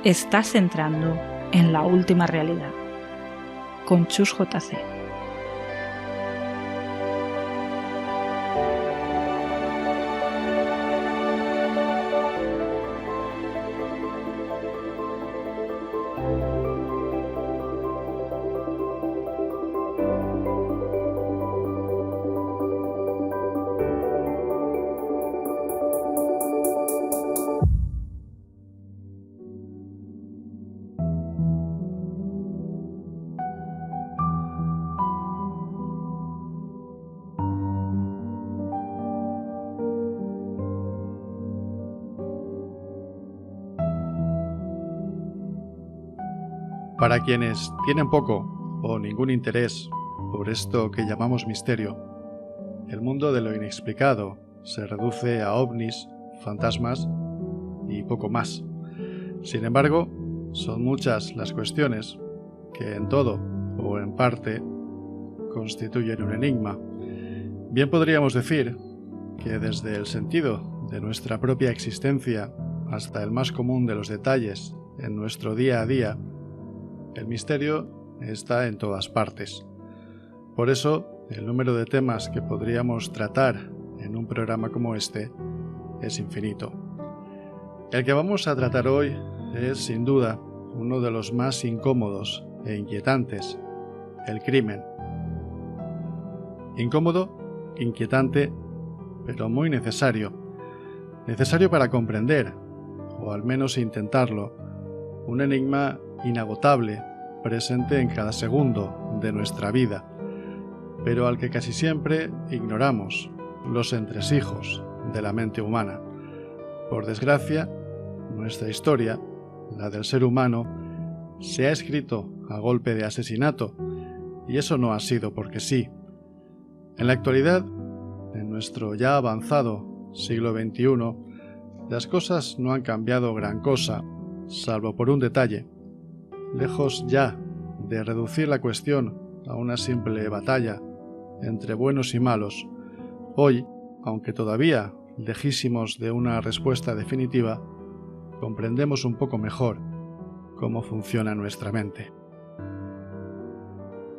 Estás entrando en la última realidad con Chus JC. Para quienes tienen poco o ningún interés por esto que llamamos misterio, el mundo de lo inexplicado se reduce a ovnis, fantasmas y poco más. Sin embargo, son muchas las cuestiones que en todo o en parte constituyen un enigma. Bien podríamos decir que desde el sentido de nuestra propia existencia hasta el más común de los detalles en nuestro día a día, el misterio está en todas partes. Por eso, el número de temas que podríamos tratar en un programa como este es infinito. El que vamos a tratar hoy es, sin duda, uno de los más incómodos e inquietantes: el crimen. Incómodo, inquietante, pero muy necesario. Necesario para comprender, o al menos intentarlo, un enigma inagotable, presente en cada segundo de nuestra vida, pero al que casi siempre ignoramos los entresijos de la mente humana. Por desgracia, nuestra historia, la del ser humano, se ha escrito a golpe de asesinato, y eso no ha sido porque sí. En la actualidad, en nuestro ya avanzado siglo XXI, las cosas no han cambiado gran cosa, salvo por un detalle. Lejos ya de reducir la cuestión a una simple batalla entre buenos y malos, hoy, aunque todavía lejísimos de una respuesta definitiva, comprendemos un poco mejor cómo funciona nuestra mente.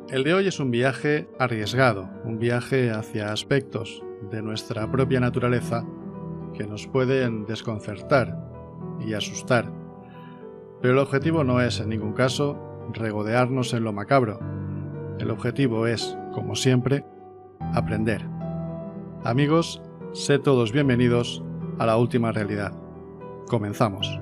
El de hoy es un viaje arriesgado, un viaje hacia aspectos de nuestra propia naturaleza que nos pueden desconcertar y asustar. Pero el objetivo no es, en ningún caso, regodearnos en lo macabro. El objetivo es, como siempre, aprender. Amigos, sed todos bienvenidos a la última realidad. Comenzamos.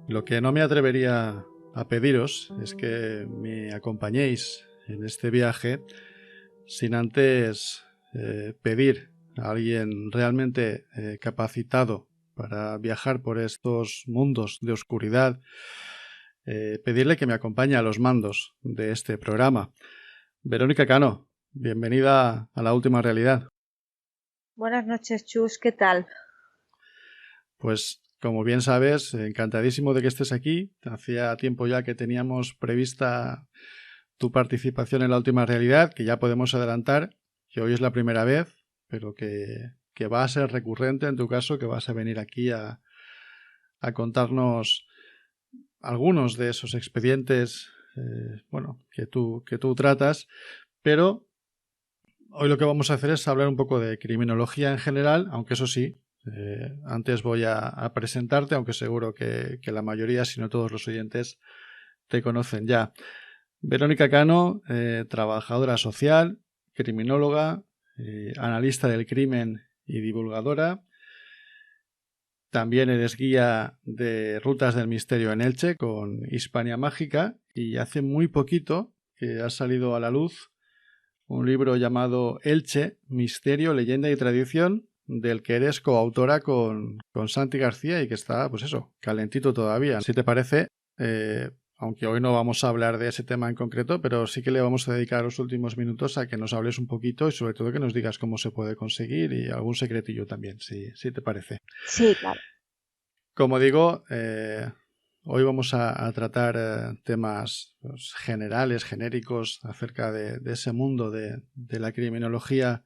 Lo que no me atrevería a pediros es que me acompañéis en este viaje sin antes pedir a alguien realmente capacitado para viajar por estos mundos de oscuridad, pedirle que me acompañe a los mandos de este programa. Verónica Cano, bienvenida a la última realidad. Buenas noches, Chus, ¿qué tal? Pues, como bien sabes, encantadísimo de que estés aquí. Hacía tiempo ya que teníamos prevista tu participación en la última realidad, que ya podemos adelantar que hoy es la primera vez, pero que va a ser recurrente en tu caso, que vas a venir aquí a contarnos algunos de esos expedientes que tú tratas, pero hoy lo que vamos a hacer es hablar un poco de criminología en general, aunque eso sí, antes voy a presentarte, aunque seguro que la mayoría, si no todos los oyentes, te conocen ya. Verónica Cano, trabajadora social, criminóloga, analista del crimen y divulgadora. También eres guía de Rutas del Misterio en Elche con Hispania Mágica, y hace muy poquito que ha salido a la luz un libro llamado Elche, Misterio, Leyenda y Tradición, del que eres coautora con Santi García y que está, pues eso, calentito todavía. Si te parece, aunque hoy no vamos a hablar de ese tema en concreto, pero sí que le vamos a dedicar los últimos minutos a que nos hables un poquito y sobre todo que nos digas cómo se puede conseguir y algún secretillo también, si te parece. Sí, claro. Como digo, hoy vamos a tratar temas generales, genéricos, acerca de ese mundo de la criminología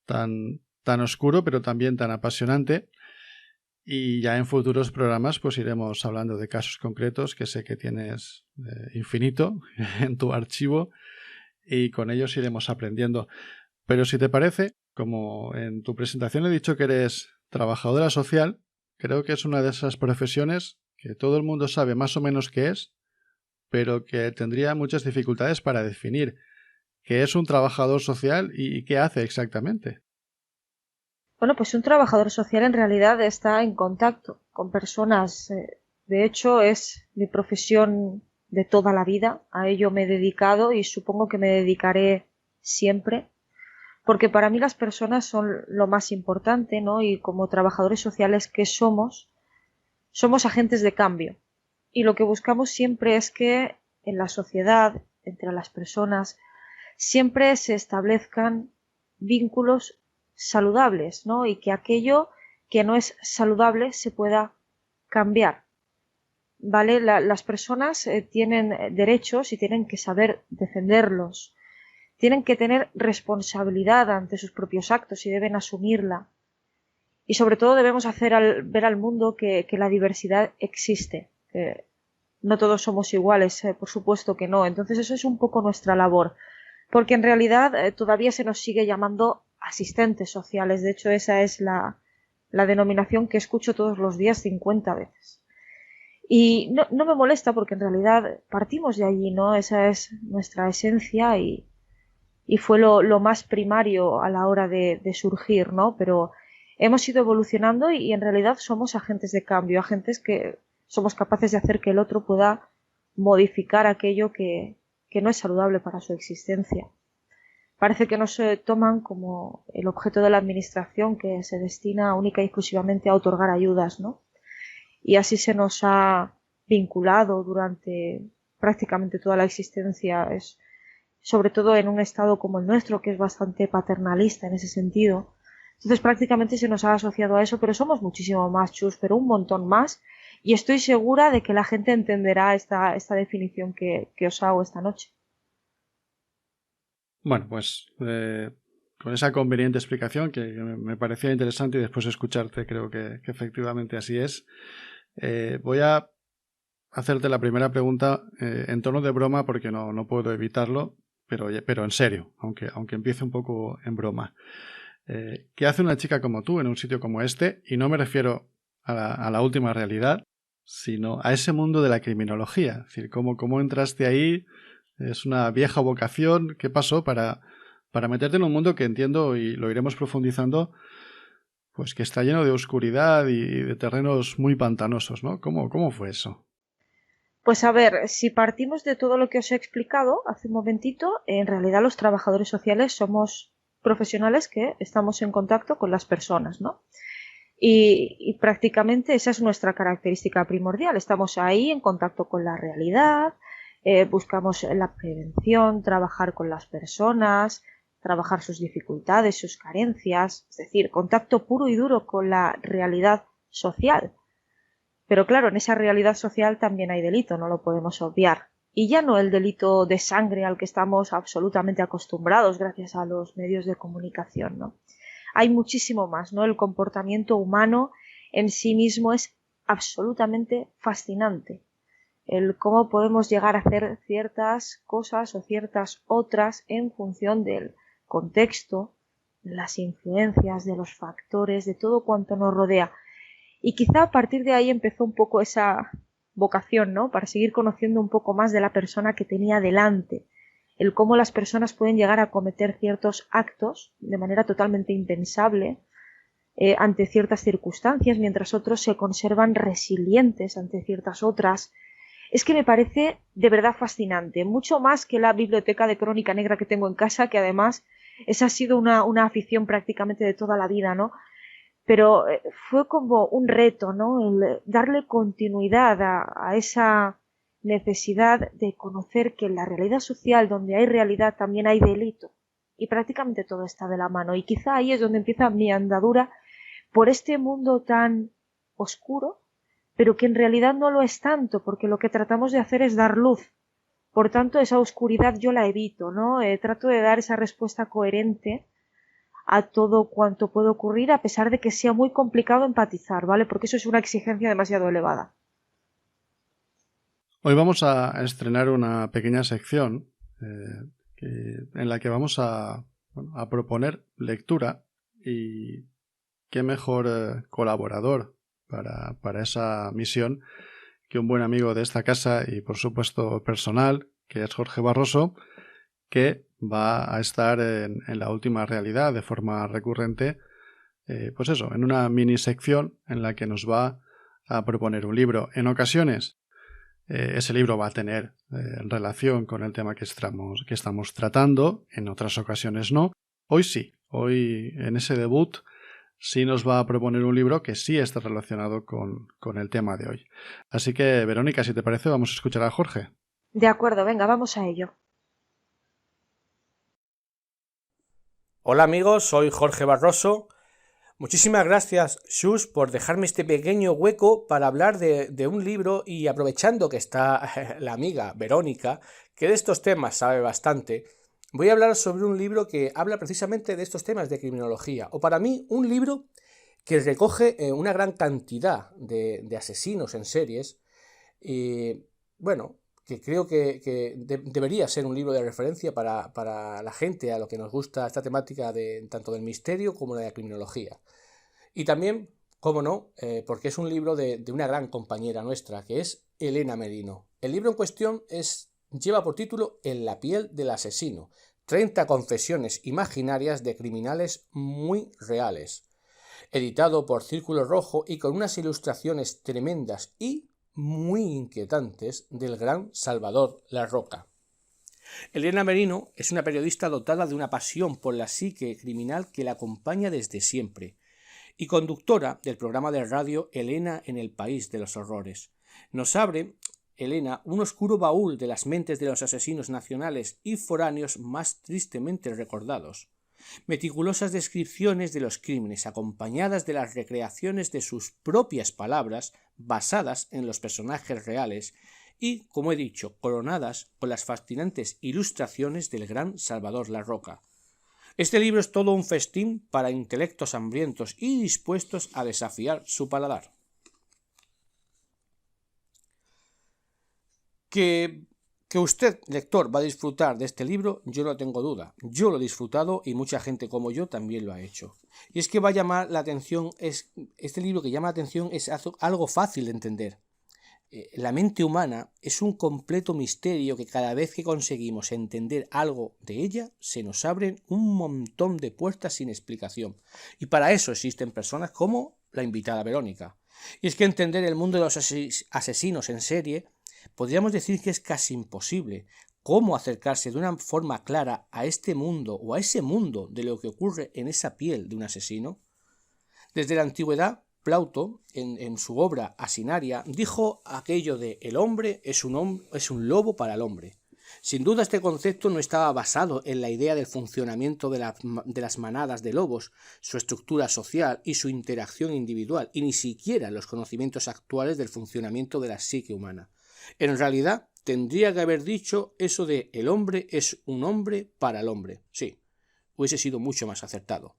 tan oscuro, pero también tan apasionante. Y ya en futuros programas pues iremos hablando de casos concretos que sé que tienes infinito en tu archivo, y con ellos iremos aprendiendo. Pero si te parece, como en tu presentación he dicho que eres trabajadora social, creo que es una de esas profesiones que todo el mundo sabe más o menos qué es, pero que tendría muchas dificultades para definir qué es un trabajador social y qué hace exactamente. Bueno, pues un trabajador social en realidad está en contacto con personas. De hecho, es mi profesión de toda la vida. A ello me he dedicado y supongo que me dedicaré siempre, porque para mí las personas son lo más importante, ¿no? Y como trabajadores sociales que somos agentes de cambio. Y lo que buscamos siempre es que en la sociedad, entre las personas, siempre se establezcan vínculos saludables, ¿no? Y que aquello que no es saludable se pueda cambiar, ¿vale? Las personas tienen derechos y tienen que saber defenderlos, tienen que tener responsabilidad ante sus propios actos y deben asumirla. Y sobre todo debemos hacer ver al mundo que la diversidad existe, que no todos somos iguales, por supuesto que no. Entonces eso es un poco nuestra labor, porque en realidad todavía se nos sigue llamando asistentes sociales. De hecho, esa es la denominación que escucho todos los días 50 veces. Y no me molesta porque en realidad partimos de allí, ¿no? Esa es nuestra esencia y fue lo más primario a la hora de surgir, ¿no? Pero hemos ido evolucionando y en realidad somos agentes de cambio, agentes que somos capaces de hacer que el otro pueda modificar aquello que no es saludable para su existencia. Parece que nos toman como el objeto de la administración que se destina única y exclusivamente a otorgar ayudas, ¿no? Y así se nos ha vinculado durante prácticamente toda la existencia, sobre todo en un estado como el nuestro, que es bastante paternalista en ese sentido. Entonces prácticamente se nos ha asociado a eso, pero somos muchísimo más, Chus, pero un montón más, y estoy segura de que la gente entenderá esta definición que os hago esta noche. Bueno, pues con esa conveniente explicación que me parecía interesante, y después de escucharte creo que efectivamente así es, voy a hacerte la primera pregunta en tono de broma porque no puedo evitarlo, pero en serio, aunque empiece un poco en broma. ¿Qué hace una chica como tú en un sitio como este? Y no me refiero a la última realidad, sino a ese mundo de la criminología. Es decir, ¿cómo entraste ahí? ¿Es una vieja vocación? ¿Qué pasó para meterte en un mundo que entiendo, y lo iremos profundizando, pues que está lleno de oscuridad y de terrenos muy pantanosos, ¿no? ¿Cómo fue eso? Pues a ver, si partimos de todo lo que os he explicado hace un momentito, en realidad los trabajadores sociales somos profesionales que estamos en contacto con las personas, ¿no? Y prácticamente esa es nuestra característica primordial. Estamos ahí en contacto con la realidad, buscamos la prevención, trabajar con las personas, trabajar sus dificultades, sus carencias, es decir, contacto puro y duro con la realidad social. Pero claro, en esa realidad social también hay delito, no lo podemos obviar. y ya no el delito de sangre al que estamos absolutamente acostumbrados gracias a los medios de comunicación, ¿no? Hay muchísimo más, ¿no? El comportamiento humano en sí mismo es absolutamente fascinante. El cómo podemos llegar a hacer ciertas cosas o ciertas otras en función del contexto, las influencias, de los factores, de todo cuanto nos rodea. Y quizá a partir de ahí empezó un poco esa vocación, ¿no? Para seguir conociendo un poco más de la persona que tenía delante. El cómo las personas pueden llegar a cometer ciertos actos de manera totalmente impensable ante ciertas circunstancias, mientras otros se conservan resilientes ante ciertas otras. Es que me parece de verdad fascinante, mucho más que la biblioteca de Crónica Negra que tengo en casa, que además esa ha sido una afición prácticamente de toda la vida, ¿no? Pero fue como un reto, ¿no? El darle continuidad a esa necesidad de conocer que en la realidad social, donde hay realidad, también hay delito. Y prácticamente todo está de la mano. Y quizá ahí es donde empieza mi andadura por este mundo tan oscuro, pero que en realidad no lo es tanto, porque lo que tratamos de hacer es dar luz. Por tanto, esa oscuridad yo la evito, ¿no? Trato de dar esa respuesta coherente a todo cuanto puede ocurrir, a pesar de que sea muy complicado empatizar, ¿vale? Porque eso es una exigencia demasiado elevada. Hoy vamos a estrenar una pequeña sección en la que vamos a proponer lectura, y qué mejor colaborador para esa misión que un buen amigo de esta casa y por supuesto personal, que es Jorge Barroso, que va a estar en la última realidad de forma recurrente, pues eso, en una mini sección en la que nos va a proponer un libro. En ocasiones ese libro va a tener relación con el tema que estamos tratando, en otras ocasiones no. Hoy sí, hoy en ese debut sí nos va a proponer un libro que sí está relacionado con el tema de hoy. Así que, Verónica, si te parece, vamos a escuchar a Jorge. De acuerdo, venga, vamos a ello. Hola amigos, soy Jorge Barroso. Muchísimas gracias, Xus, por dejarme este pequeño hueco para hablar de un libro, y aprovechando que está la amiga Verónica, que de estos temas sabe bastante, voy a hablar sobre un libro que habla precisamente de estos temas de criminología, o para mí un libro que recoge una gran cantidad de asesinos en series, y bueno, que creo que debería ser un libro de referencia para la gente a lo que nos gusta esta temática tanto del misterio como de la criminología. Y también, cómo no, porque es un libro de una gran compañera nuestra, que es Elena Merino. El libro en cuestión lleva por título En la piel del asesino, 30 confesiones imaginarias de criminales muy reales, editado por Círculo Rojo y con unas ilustraciones tremendas y muy inquietantes del gran Salvador Larroca. Elena Merino es una periodista dotada de una pasión por la psique criminal que la acompaña desde siempre, y conductora del programa de radio Elena en el País de los Horrores. Nos abre, Elena, un oscuro baúl de las mentes de los asesinos nacionales y foráneos más tristemente recordados. Meticulosas descripciones de los crímenes, acompañadas de las recreaciones de sus propias palabras, basadas en los personajes reales, y, como he dicho, coronadas por las fascinantes ilustraciones del gran Salvador Larroca. Este libro es todo un festín para intelectos hambrientos y dispuestos a desafiar su paladar. Que usted, lector, va a disfrutar de este libro, yo no tengo duda. Yo lo he disfrutado y mucha gente como yo también lo ha hecho. Y es que va a llamar la atención, este libro que llama la atención es algo fácil de entender. La mente humana es un completo misterio que cada vez que conseguimos entender algo de ella, se nos abren un montón de puertas sin explicación. Y para eso existen personas como la invitada Verónica. Y es que entender el mundo de los asesinos en serie, podríamos decir que es casi imposible. ¿Cómo acercarse de una forma clara a este mundo o a ese mundo de lo que ocurre en esa piel de un asesino? Desde la antigüedad, Plauto, en su obra Asinaria, dijo aquello de el hombre es un lobo para el hombre. Sin duda este concepto no estaba basado en la idea del funcionamiento de las manadas de lobos, su estructura social y su interacción individual, y ni siquiera en los conocimientos actuales del funcionamiento de la psique humana. En realidad, tendría que haber dicho eso de el hombre es un hombre para el hombre. Sí, hubiese sido mucho más acertado.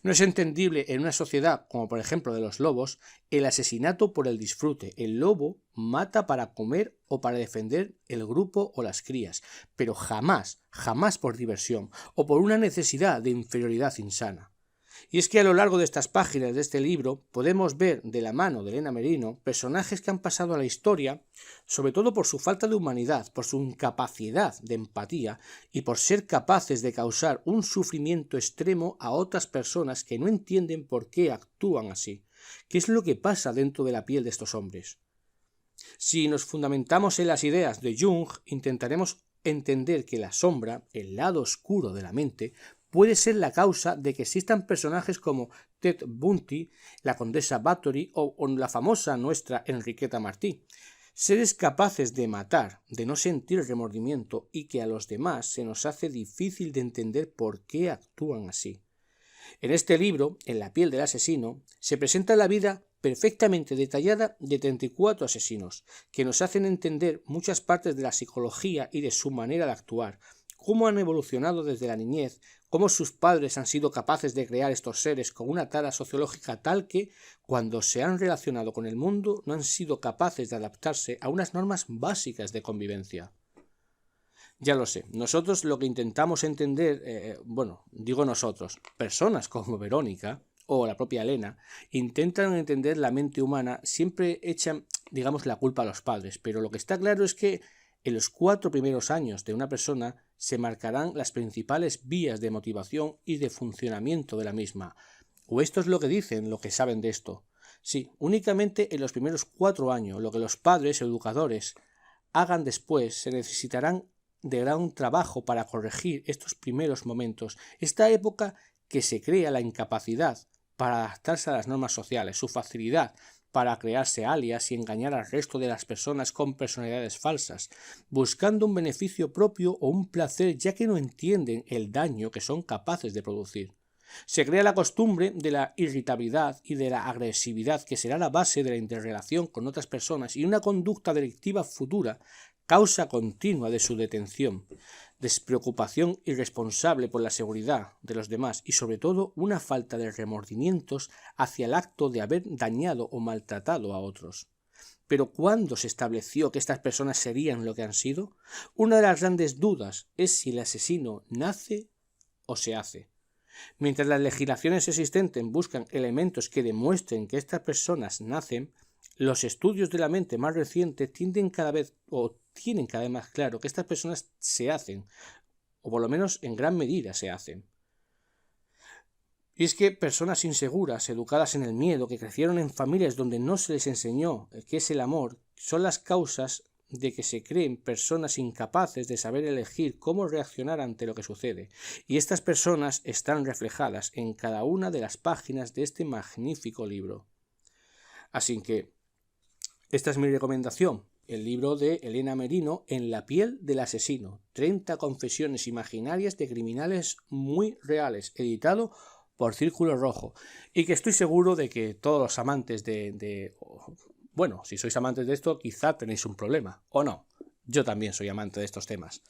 No es entendible en una sociedad como por ejemplo de los lobos el asesinato por el disfrute. El lobo mata para comer o para defender el grupo o las crías, pero jamás, jamás por diversión o por una necesidad de inferioridad insana. Y es que a lo largo de estas páginas de este libro podemos ver de la mano de Elena Merino personajes que han pasado a la historia, sobre todo por su falta de humanidad, por su incapacidad de empatía y por ser capaces de causar un sufrimiento extremo a otras personas que no entienden por qué actúan así. ¿Qué es lo que pasa dentro de la piel de estos hombres? Si nos fundamentamos en las ideas de Jung, intentaremos entender que la sombra, el lado oscuro de la mente, puede ser la causa de que existan personajes como Ted Bundy, la condesa Bathory o la famosa nuestra Enriqueta Martí. Seres capaces de matar, de no sentir remordimiento y que a los demás se nos hace difícil de entender por qué actúan así. En este libro, En la piel del asesino, se presenta la vida perfectamente detallada de 34 asesinos, que nos hacen entender muchas partes de la psicología y de su manera de actuar, cómo han evolucionado desde la niñez, cómo sus padres han sido capaces de crear estos seres con una tara sociológica tal que, cuando se han relacionado con el mundo, no han sido capaces de adaptarse a unas normas básicas de convivencia. Ya lo sé, nosotros lo que intentamos entender, digo nosotros, personas como Verónica o la propia Elena, intentan entender la mente humana, siempre echan, digamos, la culpa a los padres, pero lo que está claro es que en los 4 primeros años de una persona se marcarán las principales vías de motivación y de funcionamiento de la misma. O esto es lo que dicen, lo que saben de esto. Sí, únicamente en los primeros 4 años, lo que los padres o educadores hagan después, se necesitarán de gran trabajo para corregir estos primeros momentos, esta época que se crea la incapacidad para adaptarse a las normas sociales, su facilidad para crearse alias y engañar al resto de las personas con personalidades falsas, buscando un beneficio propio o un placer ya que no entienden el daño que son capaces de producir. Se crea la costumbre de la irritabilidad y de la agresividad que será la base de la interrelación con otras personas y una conducta delictiva futura, causa continua de su detención, despreocupación irresponsable por la seguridad de los demás y sobre todo una falta de remordimientos hacia el acto de haber dañado o maltratado a otros. Pero ¿cuándo se estableció que estas personas serían lo que han sido? Una de las grandes dudas es si el asesino nace o se hace. Mientras las legislaciones existentes buscan elementos que demuestren que estas personas nacen, los estudios de la mente más recientes tienen cada vez más claro que estas personas se hacen, o por lo menos en gran medida se hacen. Y es que personas inseguras, educadas en el miedo, que crecieron en familias donde no se les enseñó qué es el amor, son las causas de que se creen personas incapaces de saber elegir cómo reaccionar ante lo que sucede. Y estas personas están reflejadas en cada una de las páginas de este magnífico libro. Así que esta es mi recomendación, el libro de Elena Merino, En la piel del asesino, 30 confesiones imaginarias de criminales muy reales, editado por Círculo Rojo, y que estoy seguro de que todos los amantes bueno, si sois amantes de esto, quizá tenéis un problema, o no. Yo también soy amante de estos temas,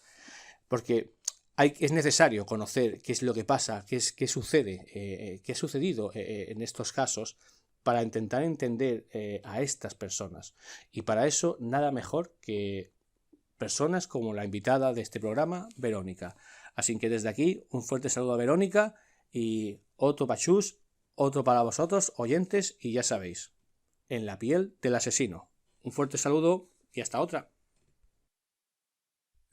porque es necesario conocer qué es lo que pasa, qué sucede, qué ha sucedido en estos casos, para intentar entender a estas personas. Y para eso nada mejor que personas como la invitada de este programa, Verónica. Así que desde aquí un fuerte saludo a Verónica y otro pachús, otro para vosotros, oyentes, y ya sabéis, En la piel del asesino. Un fuerte saludo y hasta otra.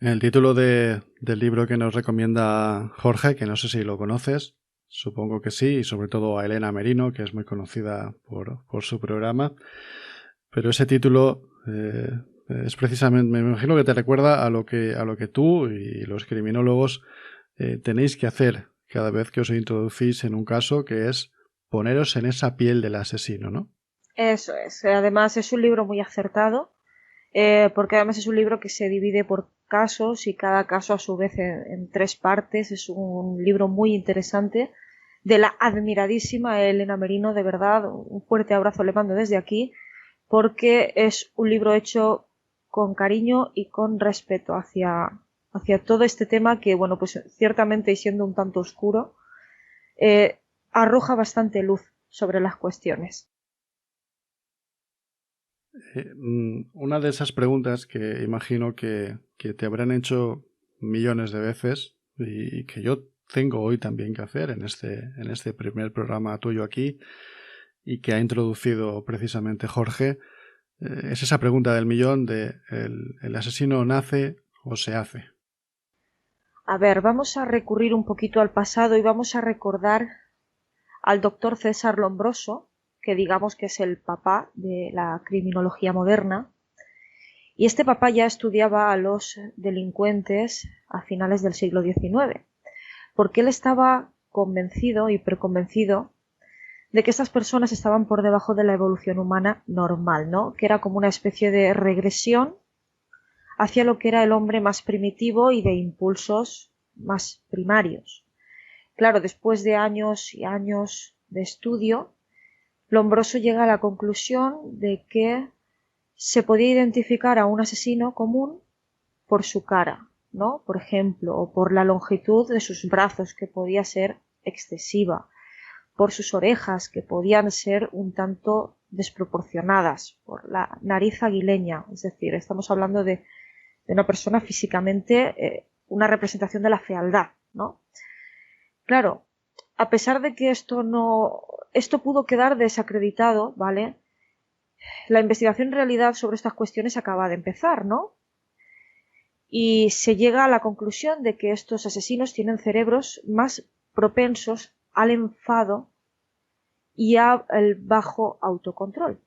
El título del libro que nos recomienda Jorge, que no sé si lo conoces, supongo que sí, y sobre todo a Elena Merino, que es muy conocida por su programa. Pero ese título es precisamente, me imagino que te recuerda a lo que tú y los criminólogos tenéis que hacer cada vez que os introducís en un caso, que es poneros en esa piel del asesino, ¿no? Eso es. Además es un libro muy acertado, porque además es un libro que se divide por casos y cada caso a su vez en 3 partes. Es un libro muy interesante de la admiradísima Elena Merino. De verdad, un fuerte abrazo le mando desde aquí, porque es un libro hecho con cariño y con respeto hacia todo este tema que, bueno, pues ciertamente, y siendo un tanto oscuro, arroja bastante luz sobre las cuestiones. Una de esas preguntas que imagino que te habrán hecho millones de veces y que yo tengo hoy también que hacer en este primer programa tuyo aquí y que ha introducido precisamente Jorge, es esa pregunta del millón de ¿el asesino nace o se hace? A ver, vamos a recurrir un poquito al pasado y vamos a recordar al doctor César Lombroso, que digamos que es el papá de la criminología moderna. Y este papá ya estudiaba a los delincuentes a finales del siglo XIX, porque él estaba convencido y preconvencido de que estas personas estaban por debajo de la evolución humana normal, ¿no? Que era como una especie de regresión hacia lo que era el hombre más primitivo y de impulsos más primarios. Claro, después de años y años de estudio, Lombroso llega a la conclusión de que se podía identificar a un asesino común por su cara, ¿no? Por ejemplo, o por la longitud de sus brazos, que podía ser excesiva, por sus orejas, que podían ser un tanto desproporcionadas, por la nariz aguileña, es decir, estamos hablando de una persona físicamente, una representación de la fealdad, ¿no? Claro, a pesar de que esto pudo quedar desacreditado, ¿vale? La investigación en realidad sobre estas cuestiones acaba de empezar, ¿no? Y se llega a la conclusión de que estos asesinos tienen cerebros más propensos al enfado y al bajo autocontrol.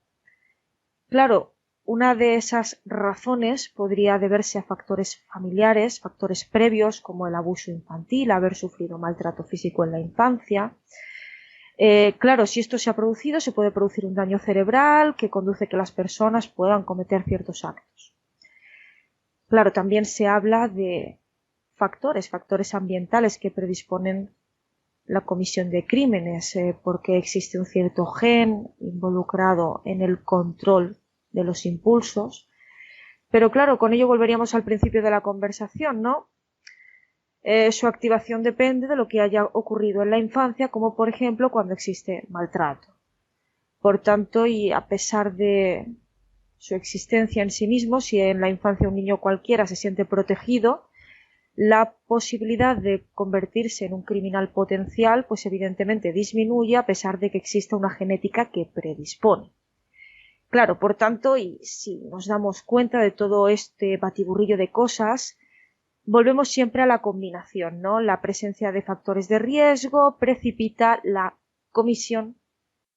Claro, una de esas razones podría deberse a factores familiares, factores previos como el abuso infantil, haber sufrido maltrato físico en la infancia. Claro, si esto se ha producido, se puede producir un daño cerebral que conduce a que las personas puedan cometer ciertos actos. Claro, también se habla de factores ambientales que predisponen la comisión de crímenes, porque existe un cierto gen involucrado en el control de los impulsos. Pero claro, con ello volveríamos al principio de la conversación, ¿no? Su activación depende de lo que haya ocurrido en la infancia, como por ejemplo cuando existe maltrato. Por tanto, y a pesar de su existencia en sí mismo, si en la infancia un niño cualquiera se siente protegido, la posibilidad de convertirse en un criminal potencial, pues evidentemente disminuye a pesar de que exista una genética que predispone. Claro, por tanto, y si nos damos cuenta de todo este batiburrillo de cosas, volvemos siempre a la combinación, ¿no? La presencia de factores de riesgo precipita la comisión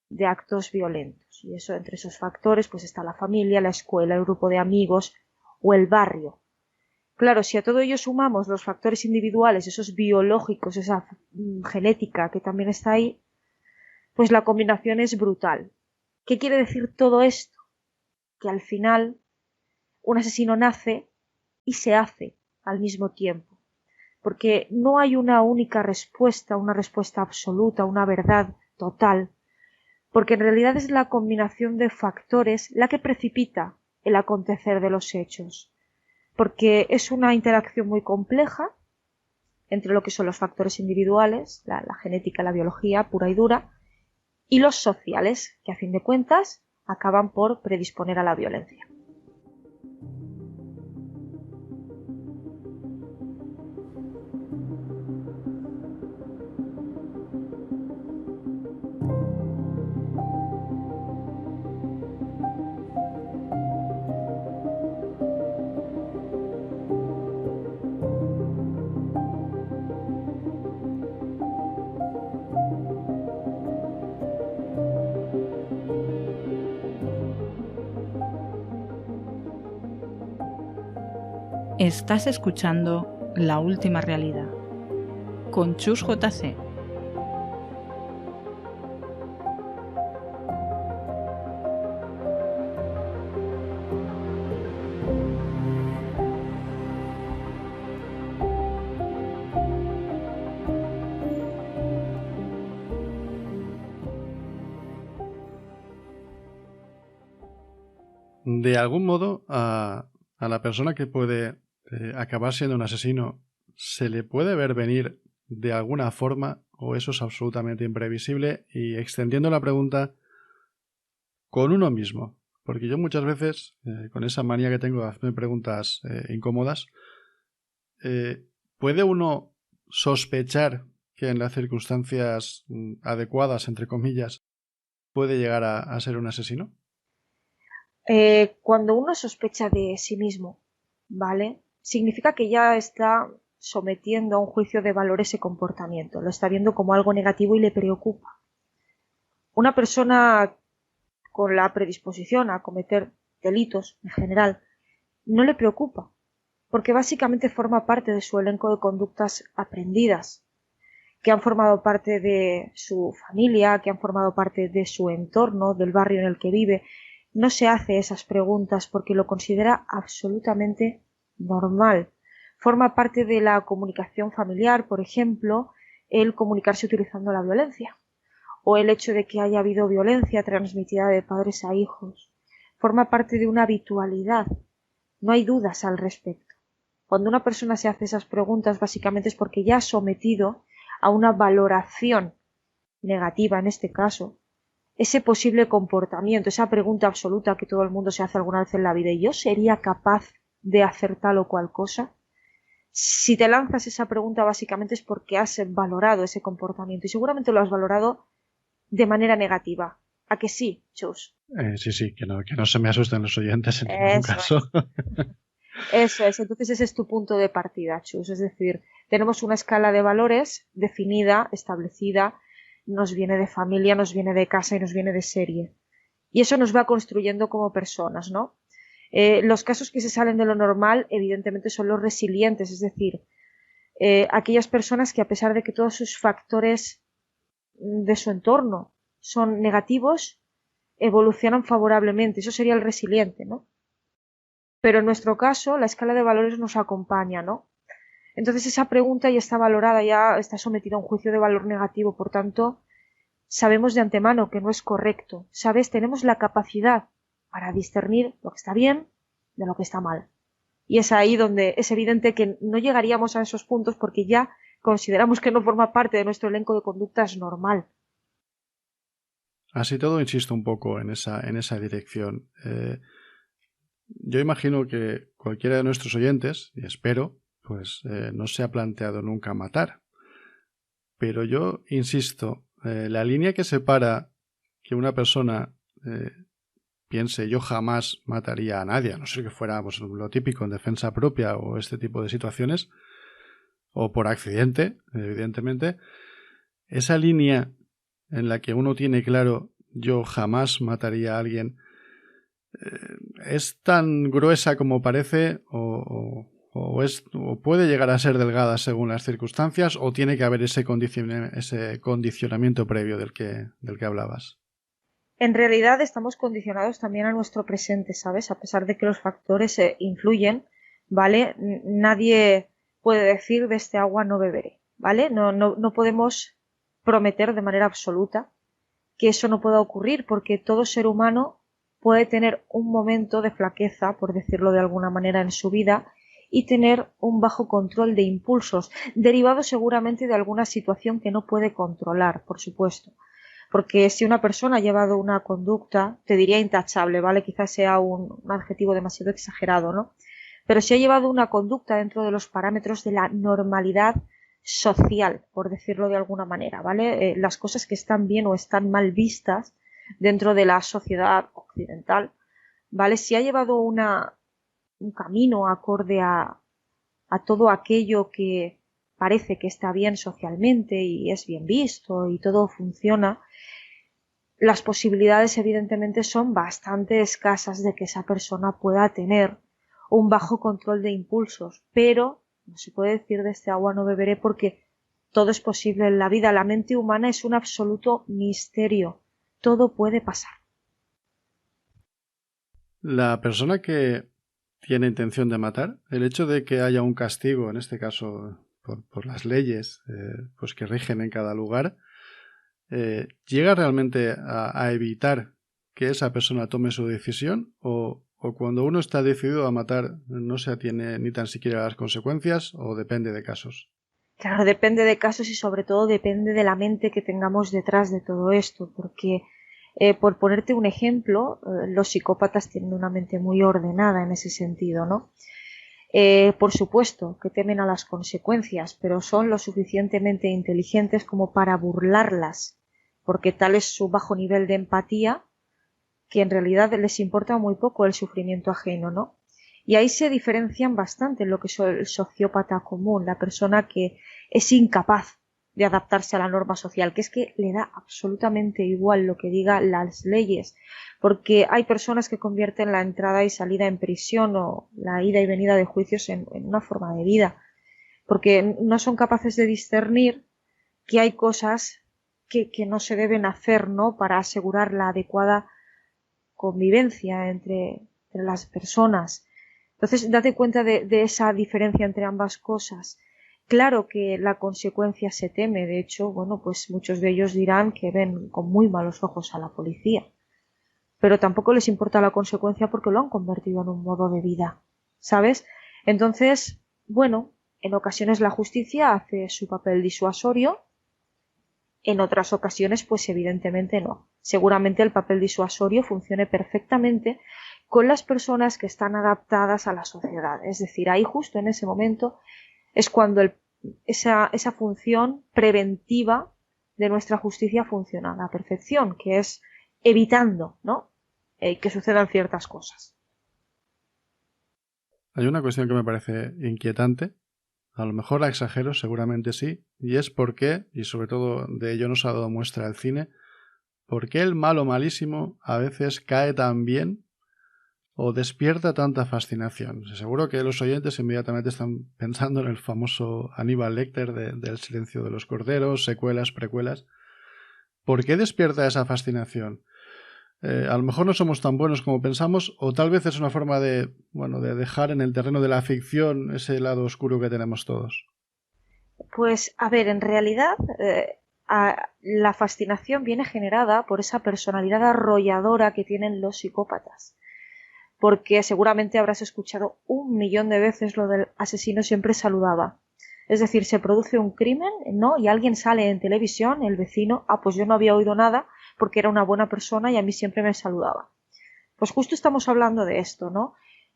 de actos violentos. Y eso, entre esos factores, pues está la familia, la escuela, el grupo de amigos o el barrio. Claro, si a todo ello sumamos los factores individuales, esos biológicos, esa genética que también está ahí, pues la combinación es brutal. ¿Qué quiere decir todo esto? Que al final un asesino nace y se hace al mismo tiempo, porque no hay una única respuesta, una respuesta absoluta, una verdad total, porque en realidad es la combinación de factores la que precipita el acontecer de los hechos, porque es una interacción muy compleja entre lo que son los factores individuales, la genética, la biología pura y dura, y los sociales, que a fin de cuentas acaban por predisponer a la violencia. Estás escuchando La Última Realidad con Chus JC. De algún modo, a la persona que puede acabar siendo un asesino, ¿se le puede ver venir de alguna forma o eso es absolutamente imprevisible? Y extendiendo la pregunta con uno mismo, porque yo muchas veces, con esa manía que tengo de hacerme preguntas incómodas, ¿puede uno sospechar que en las circunstancias adecuadas, entre comillas, puede llegar a ser un asesino? Cuando uno sospecha de sí mismo, ¿vale? Significa que ya está sometiendo a un juicio de valor ese comportamiento, lo está viendo como algo negativo y le preocupa. Una persona con la predisposición a cometer delitos en general no le preocupa, porque básicamente forma parte de su elenco de conductas aprendidas, que han formado parte de su familia, que han formado parte de su entorno, del barrio en el que vive. No se hace esas preguntas porque lo considera absolutamente normal. Forma parte de la comunicación familiar, por ejemplo, el comunicarse utilizando la violencia o el hecho de que haya habido violencia transmitida de padres a hijos. Forma parte de una habitualidad. No hay dudas al respecto. Cuando una persona se hace esas preguntas, básicamente es porque ya ha sometido a una valoración negativa, en este caso, ese posible comportamiento, esa pregunta absoluta que todo el mundo se hace alguna vez en la vida. ¿Y yo sería capaz de hacer tal o cual cosa? Si te lanzas esa pregunta, básicamente es porque has valorado ese comportamiento y seguramente lo has valorado de manera negativa. ¿A que sí, Chus? Sí, que no se me asusten los oyentes en ningún caso. Eso es, entonces ese es tu punto de partida, Chus. Es decir, tenemos una escala de valores definida, establecida, nos viene de familia, nos viene de casa y nos viene de serie. Y eso nos va construyendo como personas, ¿no? Los casos que se salen de lo normal, evidentemente, son los resilientes, es decir, aquellas personas que a pesar de que todos sus factores de su entorno son negativos, evolucionan favorablemente. Eso sería el resiliente, ¿no? Pero en nuestro caso, la escala de valores nos acompaña, ¿no? Entonces esa pregunta ya está valorada, ya está sometida a un juicio de valor negativo, por tanto, sabemos de antemano que no es correcto, ¿sabes? Tenemos la capacidad para discernir lo que está bien de lo que está mal. Y es ahí donde es evidente que no llegaríamos a esos puntos porque ya consideramos que no forma parte de nuestro elenco de conductas normal. Así todo, insisto un poco en esa dirección. Yo imagino que cualquiera de nuestros oyentes, y espero, pues no se ha planteado nunca matar. Pero yo insisto, la línea que separa que una persona piense yo jamás mataría a nadie, a no ser que fuera pues, lo típico en defensa propia o este tipo de situaciones, o por accidente, evidentemente, esa línea en la que uno tiene claro yo jamás mataría a alguien, ¿es tan gruesa como parece o puede llegar a ser delgada según las circunstancias o tiene que haber ese condicionamiento previo del que hablabas? En realidad estamos condicionados también a nuestro presente, ¿sabes? A pesar de que los factores influyen, ¿vale? Nadie puede decir de este agua no beberé, ¿vale? No podemos prometer de manera absoluta que eso no pueda ocurrir porque todo ser humano puede tener un momento de flaqueza, por decirlo de alguna manera, en su vida y tener un bajo control de impulsos, derivado seguramente de alguna situación que no puede controlar, por supuesto. Porque si una persona ha llevado una conducta, te diría intachable, ¿vale? Quizás sea un adjetivo demasiado exagerado, ¿no? Pero si ha llevado una conducta dentro de los parámetros de la normalidad social, por decirlo de alguna manera, ¿vale? Las cosas que están bien o están mal vistas dentro de la sociedad occidental, ¿vale? Si ha llevado un camino acorde a todo aquello que parece que está bien socialmente y es bien visto y todo funciona, las posibilidades evidentemente son bastante escasas de que esa persona pueda tener un bajo control de impulsos, pero no se puede decir de este agua no beberé porque todo es posible en la vida. La mente humana es un absoluto misterio. Todo puede pasar. La persona que tiene intención de matar, el hecho de que haya un castigo, en este caso por las leyes pues que rigen en cada lugar, llega realmente a evitar que esa persona tome su decisión o o cuando uno está decidido a matar no se atiene ni tan siquiera a las consecuencias, o depende de casos? Claro, depende de casos y sobre todo depende de la mente que tengamos detrás de todo esto, porque por ponerte un ejemplo, los psicópatas tienen una mente muy ordenada en ese sentido, ¿no? Por supuesto que temen a las consecuencias, pero son lo suficientemente inteligentes como para burlarlas, porque tal es su bajo nivel de empatía que en realidad les importa muy poco el sufrimiento ajeno, ¿no? Y ahí se diferencian bastante en lo que es el sociópata común, la persona que es incapaz de adaptarse a la norma social, que es que le da absolutamente igual lo que digan las leyes, porque hay personas que convierten la entrada y salida en prisión o la ida y venida de juicios en una forma de vida, porque no son capaces de discernir que hay cosas que no se deben hacer, ¿no?, para asegurar la adecuada convivencia entre las personas. Entonces, date cuenta de esa diferencia entre ambas cosas. Claro que la consecuencia se teme, de hecho, bueno, pues muchos de ellos dirán que ven con muy malos ojos a la policía, pero tampoco les importa la consecuencia porque lo han convertido en un modo de vida, ¿sabes? Entonces, bueno, en ocasiones la justicia hace su papel disuasorio, en otras ocasiones, pues evidentemente no. Seguramente el papel disuasorio funcione perfectamente con las personas que están adaptadas a la sociedad. Es decir, ahí justo en ese momento es cuando esa función preventiva de nuestra justicia funciona a la perfección, que es evitando, ¿no?, que sucedan ciertas cosas. Hay una cuestión que me parece inquietante. A lo mejor la exagero, seguramente sí, y es por qué, y sobre todo de ello nos ha dado muestra el cine, por qué el malo malísimo a veces cae tan bien o despierta tanta fascinación. Seguro que los oyentes inmediatamente están pensando en el famoso Aníbal Lecter del Silencio de los Corderos, secuelas, precuelas. ¿Por qué despierta esa fascinación? A lo mejor no somos tan buenos como pensamos, o tal vez es una forma de dejar en el terreno de la ficción ese lado oscuro que tenemos todos. Pues, a ver, en realidad la fascinación viene generada por esa personalidad arrolladora que tienen los psicópatas. Porque seguramente habrás escuchado 1.000.000 de veces lo del asesino siempre saludaba. Es decir, se produce un crimen, ¿no?, y alguien sale en televisión, el vecino, pues yo no había oído nada porque era una buena persona y a mí siempre me saludaba. Pues justo estamos hablando de esto, ¿no?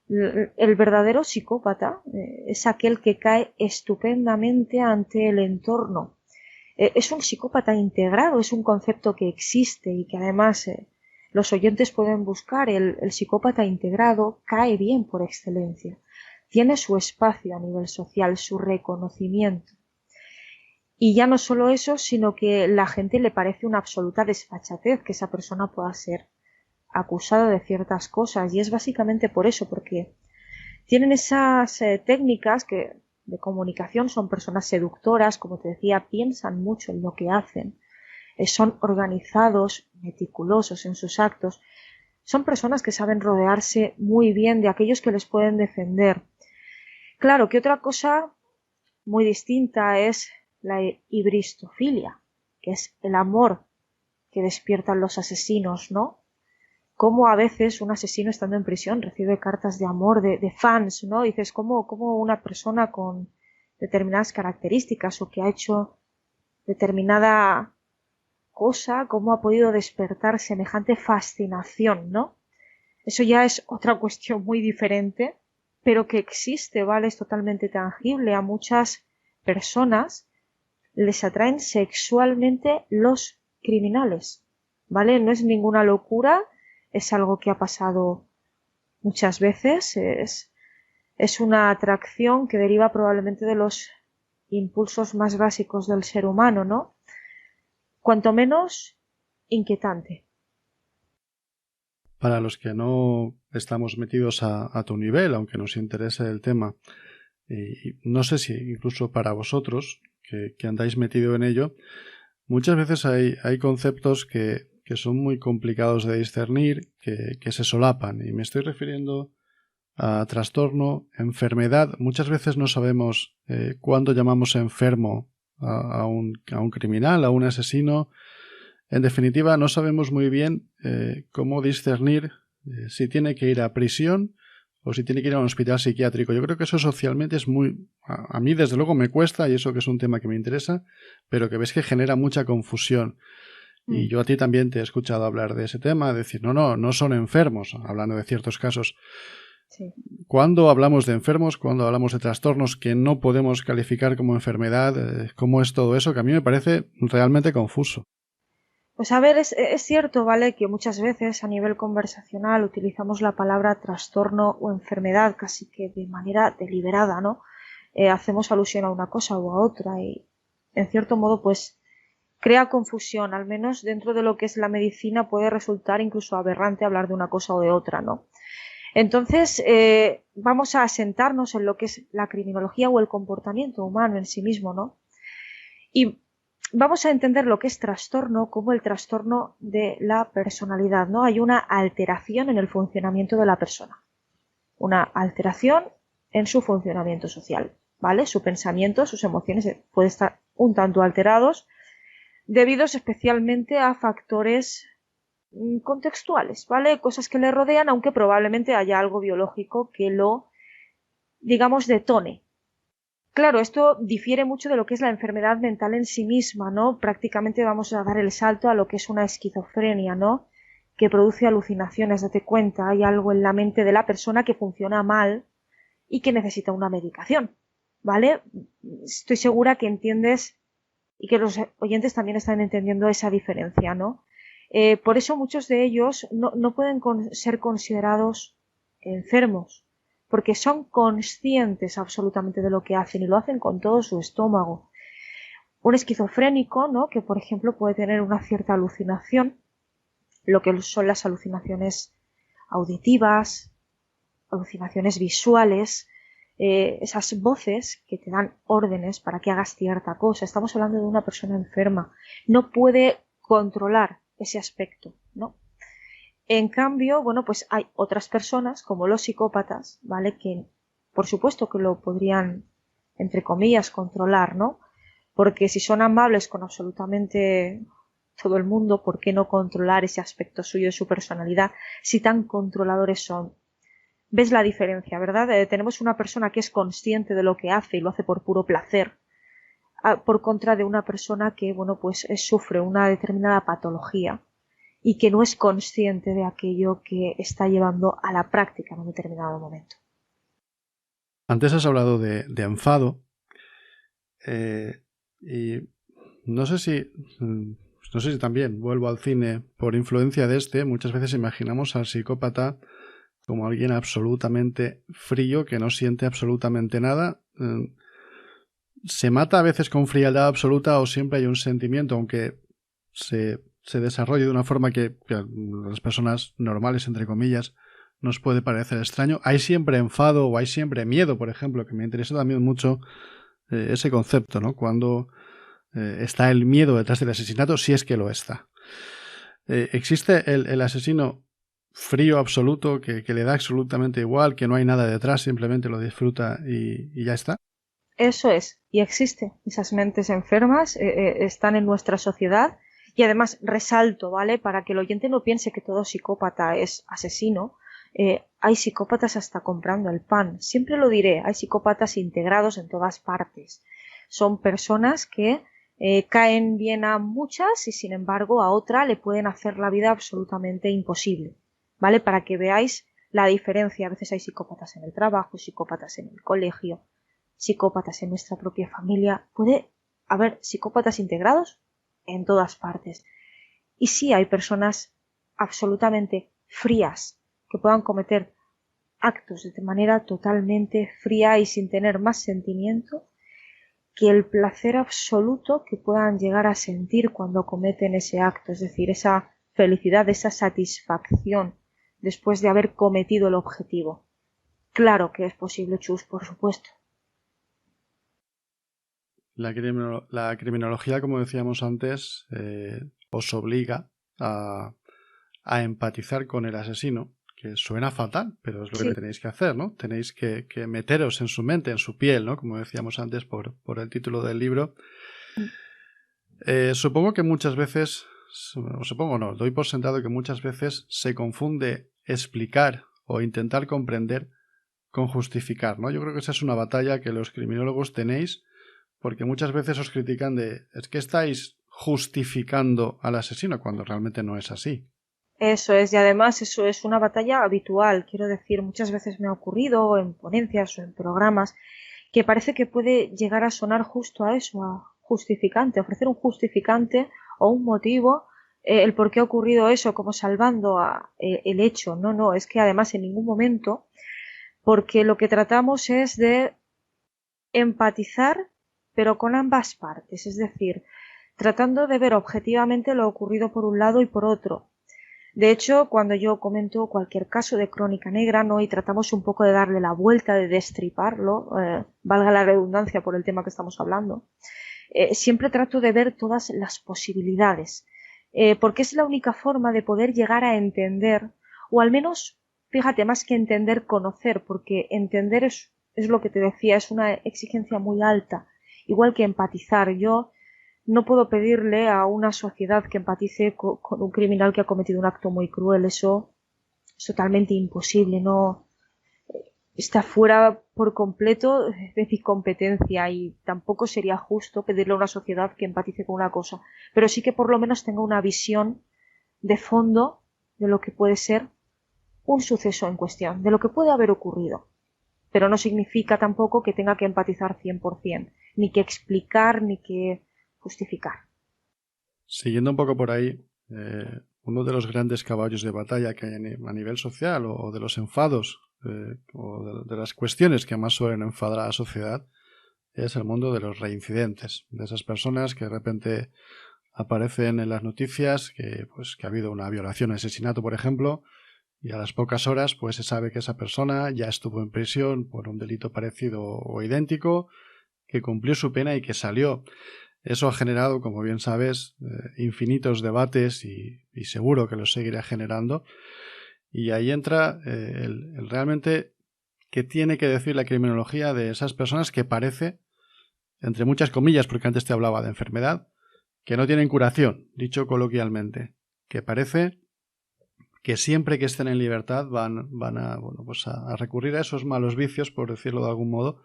El verdadero psicópata es aquel que cae estupendamente ante el entorno. Es un psicópata integrado, es un concepto que existe y que además los oyentes pueden buscar. El psicópata integrado cae bien por excelencia. Tiene su espacio a nivel social, su reconocimiento. Y ya no solo eso, sino que la gente le parece una absoluta desfachatez que esa persona pueda ser acusada de ciertas cosas. Y es básicamente por eso, porque tienen esas técnicas de comunicación, son personas seductoras, como te decía, piensan mucho en lo que hacen, son organizados, meticulosos en sus actos, son personas que saben rodearse muy bien de aquellos que les pueden defender. Claro que otra cosa muy distinta es la hibristofilia, que es el amor que despiertan los asesinos, ¿no? Cómo a veces un asesino estando en prisión recibe cartas de amor de fans, ¿no? Y dices, ¿cómo una persona con determinadas características o que ha hecho determinada cosa, cómo ha podido despertar semejante fascinación, ¿no? Eso ya es otra cuestión muy diferente, pero que existe, ¿vale? Es totalmente tangible. A muchas personas les atraen sexualmente los criminales, ¿vale? No es ninguna locura, es algo que ha pasado muchas veces, es una atracción que deriva probablemente de los impulsos más básicos del ser humano, ¿no? Cuanto menos inquietante. Para los que no estamos metidos a tu nivel, aunque nos interese el tema, y no sé si incluso para vosotros, que andáis metido en ello, muchas veces hay conceptos que son muy complicados de discernir, que se solapan, y me estoy refiriendo a trastorno, enfermedad. Muchas veces no sabemos cuándo llamamos enfermo a un criminal, a un asesino. En definitiva, no sabemos muy bien cómo discernir si tiene que ir a prisión o si tiene que ir a un hospital psiquiátrico. Yo creo que eso socialmente es muy... A mí desde luego me cuesta, y eso que es un tema que me interesa, pero que ves que genera mucha confusión. Y yo a ti también te he escuchado hablar de ese tema, decir, no son enfermos, hablando de ciertos casos. Sí. Cuando hablamos de enfermos, cuando hablamos de trastornos que no podemos calificar como enfermedad, ¿cómo es todo eso? Que a mí me parece realmente confuso. Pues a ver, es cierto, ¿vale? Que muchas veces a nivel conversacional utilizamos la palabra trastorno o enfermedad casi que de manera deliberada, ¿no? Hacemos alusión a una cosa u a otra y en cierto modo pues crea confusión, al menos dentro de lo que es la medicina puede resultar incluso aberrante hablar de una cosa o de otra, ¿no? Entonces, vamos a asentarnos en lo que es la criminología o el comportamiento humano en sí mismo, ¿no? Y vamos a entender lo que es trastorno como el trastorno de la personalidad, ¿no? Hay una alteración en el funcionamiento de la persona, una alteración en su funcionamiento social, ¿vale? Su pensamiento, sus emociones pueden estar un tanto alterados, debidos especialmente a factores contextuales, ¿vale? Cosas que le rodean, aunque probablemente haya algo biológico que lo, digamos, detone. Claro, esto difiere mucho de lo que es la enfermedad mental en sí misma, ¿no? Prácticamente vamos a dar el salto a lo que es una esquizofrenia, ¿no? Que produce alucinaciones, date cuenta, hay algo en la mente de la persona que funciona mal y que necesita una medicación, ¿vale? Estoy segura que entiendes y que los oyentes también están entendiendo esa diferencia, ¿no? Por eso muchos de ellos no pueden ser considerados enfermos, porque son conscientes absolutamente de lo que hacen y lo hacen con todo su estómago. Un esquizofrénico, ¿no? Que por ejemplo puede tener una cierta alucinación, lo que son las alucinaciones auditivas, alucinaciones visuales, esas voces que te dan órdenes para que hagas cierta cosa. Estamos hablando de una persona enferma. No puede controlar ese aspecto, ¿no? En cambio, bueno, pues hay otras personas, como los psicópatas, ¿vale? Que por supuesto que lo podrían, entre comillas, controlar, ¿no? Porque si son amables con absolutamente todo el mundo, ¿por qué no controlar ese aspecto suyo de su personalidad si tan controladores son? ¿Ves la diferencia, verdad? Tenemos una persona que es consciente de lo que hace y lo hace por puro placer, por contra de una persona que, bueno, pues sufre una determinada patología y que no es consciente de aquello que está llevando a la práctica en un determinado momento. Antes has hablado de enfado y no sé si también vuelvo al cine por influencia de muchas veces imaginamos al psicópata como alguien absolutamente frío que no siente absolutamente nada. Se mata a veces con frialdad absoluta o siempre hay un sentimiento, aunque se desarrolle de una forma que a las personas normales, entre comillas, nos puede parecer extraño. Hay siempre enfado o hay siempre miedo, por ejemplo, que me interesa también mucho ese concepto, ¿no? Cuando está el miedo detrás del asesinato, si es que lo está. ¿Existe el asesino frío absoluto que le da absolutamente igual, que no hay nada detrás, simplemente lo disfruta y ya está? Eso es, y existe. Esas mentes enfermas están en nuestra sociedad y además resalto, ¿vale? Para que el oyente no piense que todo psicópata es asesino. Hay psicópatas hasta comprando el pan. Siempre lo diré, hay psicópatas integrados en todas partes. Son personas que caen bien a muchas y sin embargo a otra le pueden hacer la vida absolutamente imposible, ¿vale? Para que veáis la diferencia. A veces hay psicópatas en el trabajo, psicópatas en el colegio, psicópatas en nuestra propia familia. Puede haber psicópatas integrados en todas partes. Y sí hay personas absolutamente frías que puedan cometer actos de manera totalmente fría y sin tener más sentimiento que el placer absoluto que puedan llegar a sentir cuando cometen ese acto, es decir, esa felicidad, esa satisfacción después de haber cometido el objetivo. Claro que es posible, Chus, por supuesto. La criminología, como decíamos antes, os obliga a empatizar con el asesino, que suena fatal, pero es lo que tenéis que hacer, ¿no? Tenéis que meteros en su mente, en su piel, ¿no? Como decíamos antes por el título del libro. Supongo que muchas veces, doy por sentado que muchas veces se confunde explicar o intentar comprender con justificar, ¿no? Yo creo que esa es una batalla que los criminólogos tenéis, porque muchas veces os critican es que estáis justificando al asesino cuando realmente no es así. Eso es, y además eso es una batalla habitual. Quiero decir, muchas veces me ha ocurrido en ponencias o en programas que parece que puede llegar a sonar justo a eso, a justificante, ofrecer un justificante o un motivo, el por qué ha ocurrido eso, como salvando el hecho. No, es que además en ningún momento, porque lo que tratamos es de empatizar, pero con ambas partes, es decir, tratando de ver objetivamente lo ocurrido por un lado y por otro. De hecho, cuando yo comento cualquier caso de crónica negra, ¿no? Y tratamos un poco de darle la vuelta, de destriparlo, valga la redundancia por el tema que estamos hablando, siempre trato de ver todas las posibilidades, porque es la única forma de poder llegar a entender, o al menos, fíjate, más que entender, conocer, porque entender es lo que te decía, es una exigencia muy alta, igual que empatizar. Yo no puedo pedirle a una sociedad que empatice con un criminal que ha cometido un acto muy cruel. Eso es totalmente imposible. No está fuera por completo de mi competencia y tampoco sería justo pedirle a una sociedad que empatice con una cosa. Pero sí que por lo menos tenga una visión de fondo de lo que puede ser un suceso en cuestión, de lo que puede haber ocurrido. Pero no significa tampoco que tenga que empatizar 100%, ni que explicar, ni que justificar. Siguiendo un poco por ahí, uno de los grandes caballos de batalla que hay a nivel social o de los enfados o de las cuestiones que más suelen enfadar a la sociedad es el mundo de los reincidentes, de esas personas que de repente aparecen en las noticias que ha habido una violación o asesinato, por ejemplo, y a las pocas horas pues se sabe que esa persona ya estuvo en prisión por un delito parecido o idéntico, que cumplió su pena y que salió. Eso ha generado, como bien sabes, infinitos debates y seguro que los seguirá generando. Y ahí entra el realmente qué tiene que decir la criminología de esas personas que parece, entre muchas comillas, porque antes te hablaba de enfermedad, que no tienen curación, dicho coloquialmente, que parece que siempre que estén en libertad van a recurrir a esos malos vicios, por decirlo de algún modo.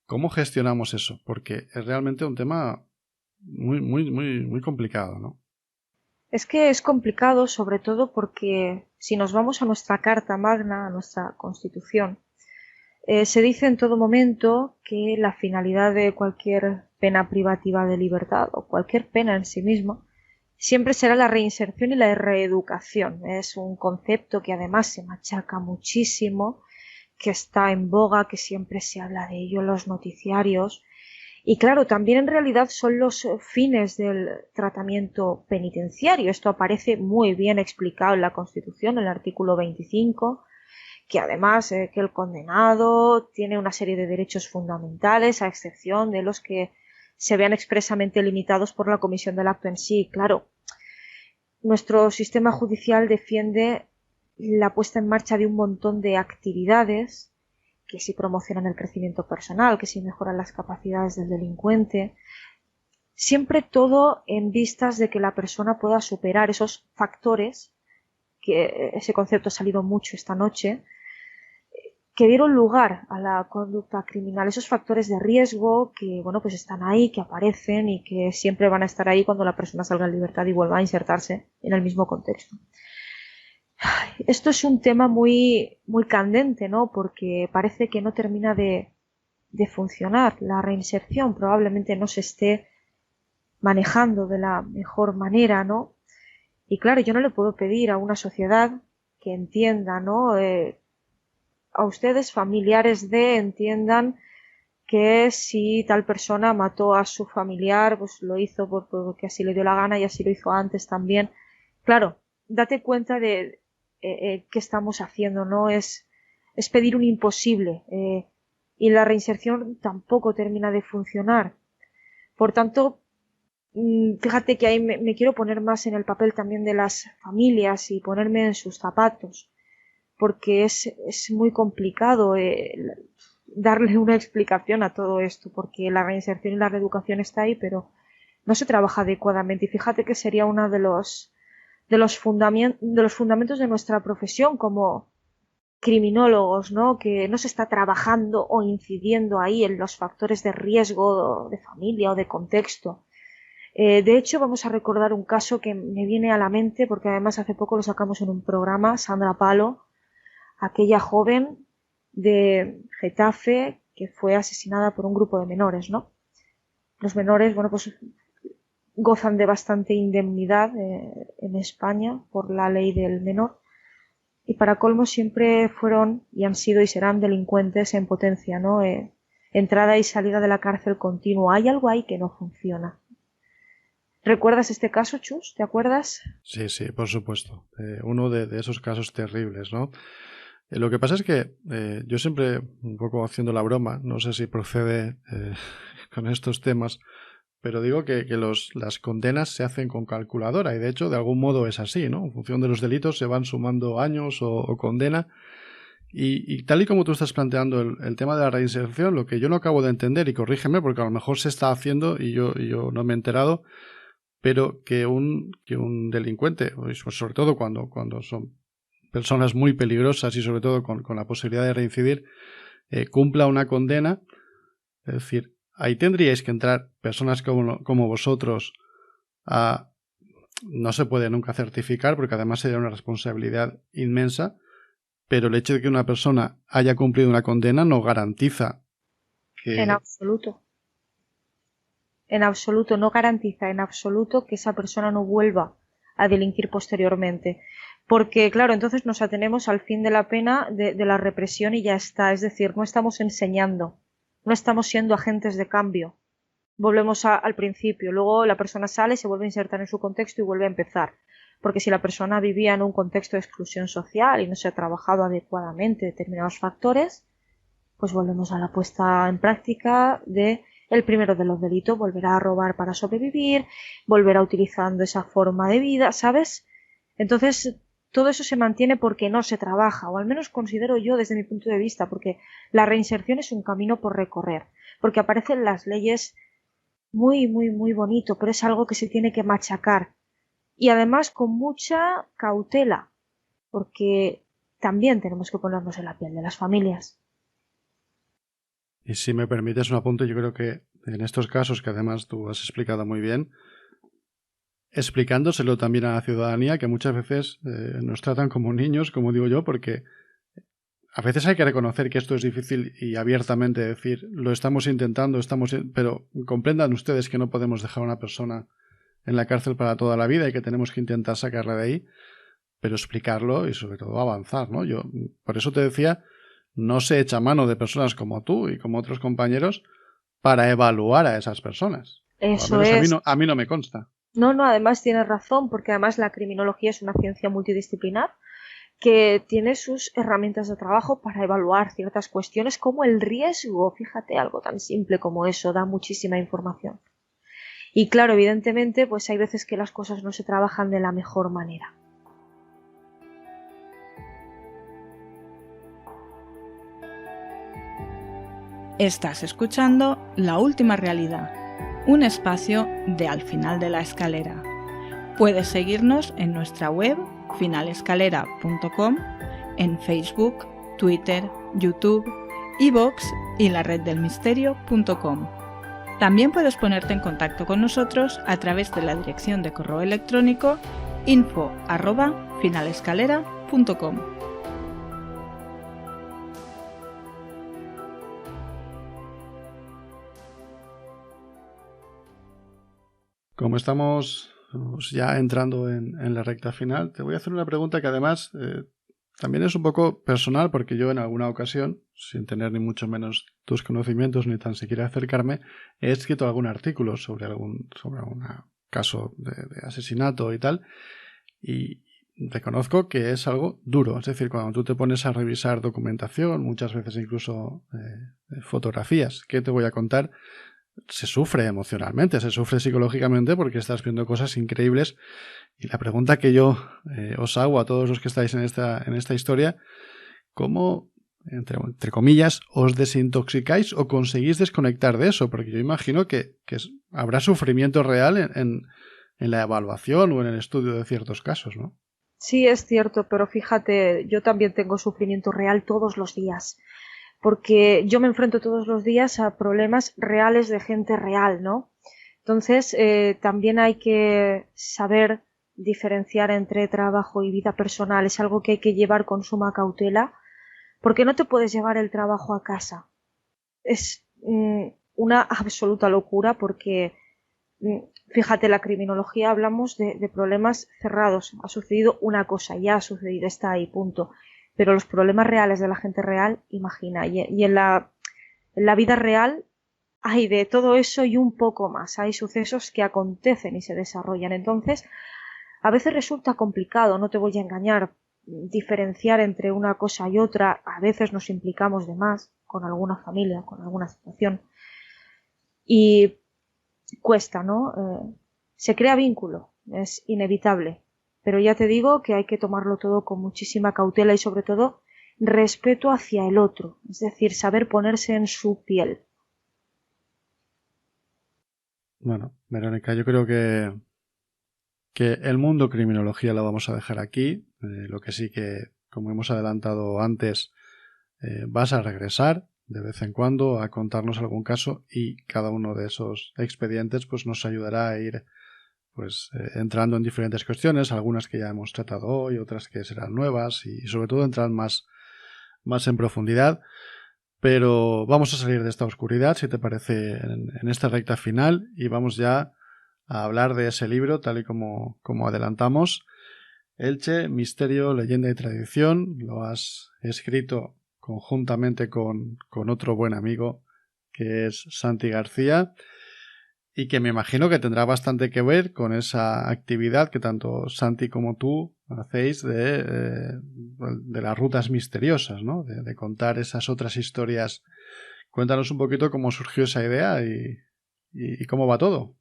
¿Cómo gestionamos eso? Porque es realmente un tema muy complicado, ¿no? Es que es complicado, sobre todo porque si nos vamos a nuestra Carta Magna, a nuestra Constitución, se dice en todo momento que la finalidad de cualquier pena privativa de libertad o cualquier pena en sí misma siempre será la reinserción y la reeducación. Es un concepto que además se machaca muchísimo, que está en boga, que siempre se habla de ello en los noticiarios. Y claro, también en realidad son los fines del tratamiento penitenciario. Esto aparece muy bien explicado en la Constitución, en el artículo 25, que además que el condenado tiene una serie de derechos fundamentales, a excepción de los que se vean expresamente limitados por la comisión del acto en sí. Claro, nuestro sistema judicial defiende la puesta en marcha de un montón de actividades que sí promocionan el crecimiento personal, que sí mejoran las capacidades del delincuente, siempre todo en vistas de que la persona pueda superar esos factores, que ese concepto ha salido mucho esta noche, que dieron lugar a la conducta criminal, esos factores de riesgo que, pues están ahí, que aparecen y que siempre van a estar ahí cuando la persona salga en libertad y vuelva a insertarse en el mismo contexto. Esto es un tema muy candente, ¿no? Porque parece que no termina de funcionar. La reinserción probablemente no se esté manejando de la mejor manera, ¿no? Y claro, yo no le puedo pedir a una sociedad que entienda, ¿no? A ustedes, familiares entiendan que si tal persona mató a su familiar, pues lo hizo porque así le dio la gana y así lo hizo antes también. Claro, date cuenta de qué estamos haciendo, ¿no? Es pedir un imposible y la reinserción tampoco termina de funcionar. Por tanto, fíjate que ahí me quiero poner más en el papel también de las familias y ponerme en sus zapatos, porque es muy complicado darle una explicación a todo esto, porque la reinserción y la reeducación está ahí, pero no se trabaja adecuadamente. Y fíjate que sería uno de los de los fundamentos de nuestra profesión como criminólogos, ¿no? Que no se está trabajando o incidiendo ahí en los factores de riesgo de familia o de contexto. De hecho, vamos a recordar un caso que me viene a la mente porque además hace poco lo sacamos en un programa, Sandra Palo, aquella joven de Getafe que fue asesinada por un grupo de menores, ¿no? Los menores, bueno, pues gozan de bastante indemnidad en España por la ley del menor. Y para colmo siempre fueron y han sido y serán delincuentes en potencia, ¿no? Entrada y salida de la cárcel continua. Hay algo ahí que no funciona. ¿Recuerdas este caso, Chus? ¿Te acuerdas? Sí, sí, por supuesto. Uno de esos casos terribles, ¿no? Lo que pasa es que yo siempre, un poco haciendo la broma, no sé si procede con estos temas, pero digo que las condenas se hacen con calculadora y de hecho de algún modo es así, ¿no? En función de los delitos se van sumando años o condena y tal y como tú estás planteando el tema de la reinserción, lo que yo no acabo de entender, y corrígeme porque a lo mejor se está haciendo y yo no me he enterado, pero que un delincuente, sobre todo cuando son personas muy peligrosas y sobre todo con la posibilidad de reincidir, cumpla una condena, es decir, ahí tendríais que entrar personas como vosotros no se puede nunca certificar porque además sería una responsabilidad inmensa, pero el hecho de que una persona haya cumplido una condena no garantiza que... En absoluto. En absoluto, no garantiza en absoluto que esa persona no vuelva a delinquir posteriormente. Porque, claro, entonces nos atenemos al fin de la pena de la represión y ya está. Es decir, no estamos enseñando. No estamos siendo agentes de cambio. Volvemos al principio. Luego la persona sale, se vuelve a insertar en su contexto y vuelve a empezar. Porque si la persona vivía en un contexto de exclusión social y no se ha trabajado adecuadamente determinados factores, pues volvemos a la puesta en práctica de el primero de los delitos, volverá a robar para sobrevivir, volverá utilizando esa forma de vida, ¿sabes? Entonces, todo eso se mantiene porque no se trabaja, o al menos considero yo desde mi punto de vista, porque la reinserción es un camino por recorrer, porque aparecen las leyes muy, muy, muy bonito, pero es algo que se tiene que machacar. Y además con mucha cautela, porque también tenemos que ponernos en la piel de las familias. Y si me permites un apunte, yo creo que en estos casos, que además tú has explicado muy bien, explicándoselo también a la ciudadanía, que muchas veces nos tratan como niños, como digo yo, porque a veces hay que reconocer que esto es difícil y abiertamente decir, lo estamos intentando, pero comprendan ustedes que no podemos dejar a una persona en la cárcel para toda la vida y que tenemos que intentar sacarla de ahí, pero explicarlo y sobre todo avanzar, ¿no? Yo, por eso te decía, no se echa mano de personas como tú y como otros compañeros para evaluar a esas personas. Eso es. A mí no me consta. No, además tienes razón, porque además la criminología es una ciencia multidisciplinar que tiene sus herramientas de trabajo para evaluar ciertas cuestiones como el riesgo. Fíjate, algo tan simple como eso da muchísima información. Y claro, evidentemente, pues hay veces que las cosas no se trabajan de la mejor manera. Estás escuchando La Última Realidad, un espacio de Al Final de la Escalera. Puedes seguirnos en nuestra web finalescalera.com, en Facebook, Twitter, YouTube, iVoox y la reddelmisterio.com. También puedes ponerte en contacto con nosotros a través de la dirección de correo electrónico info@finalescalera.com. Como estamos ya entrando en la recta final, te voy a hacer una pregunta que además también es un poco personal, porque yo en alguna ocasión, sin tener ni mucho menos tus conocimientos ni tan siquiera acercarme, he escrito algún artículo sobre algún caso de asesinato y tal, y reconozco que es algo duro. Es decir, cuando tú te pones a revisar documentación, muchas veces incluso fotografías, ¿qué te voy a contar? Se sufre emocionalmente, se sufre psicológicamente porque estás viendo cosas increíbles. Y la pregunta que yo os hago a todos los que estáis en esta historia, ¿cómo, entre comillas, os desintoxicáis o conseguís desconectar de eso? Porque yo imagino que habrá sufrimiento real en la evaluación o en el estudio de ciertos casos, ¿no? Sí, es cierto, pero fíjate, yo también tengo sufrimiento real todos los días, porque yo me enfrento todos los días a problemas reales de gente real, ¿no? Entonces, también hay que saber diferenciar entre trabajo y vida personal. Es algo que hay que llevar con suma cautela, porque no te puedes llevar el trabajo a casa. Es una absoluta locura porque, fíjate, la criminología hablamos de problemas cerrados. Ha sucedido una cosa, ya ha sucedido, está ahí, punto. Pero los problemas reales de la gente real, imagina. Y en la vida real hay de todo eso y un poco más. Hay sucesos que acontecen y se desarrollan. Entonces, a veces resulta complicado, no te voy a engañar, diferenciar entre una cosa y otra. A veces nos implicamos de más con alguna familia, con alguna situación. Y cuesta, ¿no? Se crea vínculo, es inevitable. Pero ya te digo que hay que tomarlo todo con muchísima cautela y sobre todo respeto hacia el otro. Es decir, saber ponerse en su piel. Bueno, Verónica, yo creo que el mundo criminología lo vamos a dejar aquí. Lo que sí que, como hemos adelantado antes, vas a regresar de vez en cuando a contarnos algún caso y cada uno de esos expedientes pues nos ayudará a ir entrando en diferentes cuestiones, algunas que ya hemos tratado hoy, otras que serán nuevas y sobre todo entrar más en profundidad. Pero vamos a salir de esta oscuridad, si te parece, en esta recta final y vamos ya a hablar de ese libro, tal y como adelantamos. Elche, Misterio, Leyenda y Tradición. Lo has escrito conjuntamente con otro buen amigo, que es Santi García, y que me imagino que tendrá bastante que ver con esa actividad que tanto Santi como tú hacéis de las rutas misteriosas, ¿no? De contar esas otras historias. Cuéntanos un poquito cómo surgió esa idea y cómo va todo.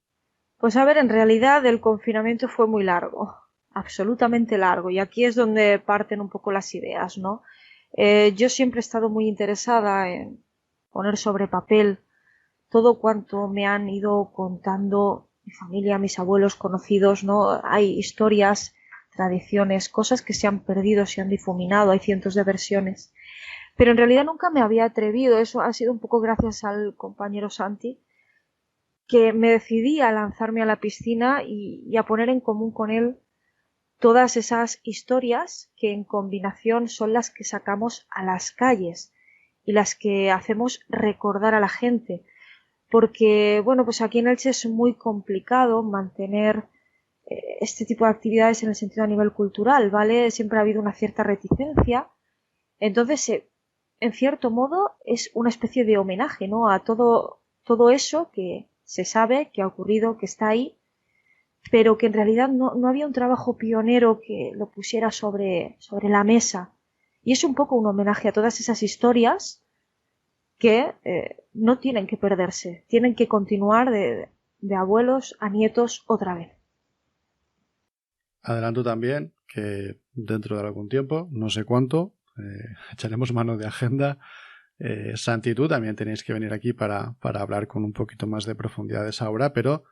Pues a ver, en realidad el confinamiento fue muy largo, absolutamente largo, y aquí es donde parten un poco las ideas, ¿no? Yo siempre he estado muy interesada en poner sobre papel todo cuanto me han ido contando mi familia, mis abuelos, conocidos, ¿no? Hay historias, tradiciones, cosas que se han perdido, se han difuminado, hay cientos de versiones. Pero en realidad nunca me había atrevido, eso ha sido un poco gracias al compañero Santi, que me decidí a lanzarme a la piscina y a poner en común con él todas esas historias que en combinación son las que sacamos a las calles y las que hacemos recordar a la gente. Porque, bueno, pues aquí en Elche es muy complicado mantener este tipo de actividades en el sentido a nivel cultural, ¿vale? Siempre ha habido una cierta reticencia. Entonces, en cierto modo, es una especie de homenaje, ¿no? A todo eso que se sabe, que ha ocurrido, que está ahí, pero que en realidad no había un trabajo pionero que lo pusiera sobre la mesa. Y es un poco un homenaje a todas esas historias que no tienen que perderse, tienen que continuar de abuelos a nietos otra vez. Adelanto también que dentro de algún tiempo, no sé cuánto, echaremos mano de agenda. Santi y tú también tenéis que venir aquí para hablar con un poquito más de profundidad de esa obra, pero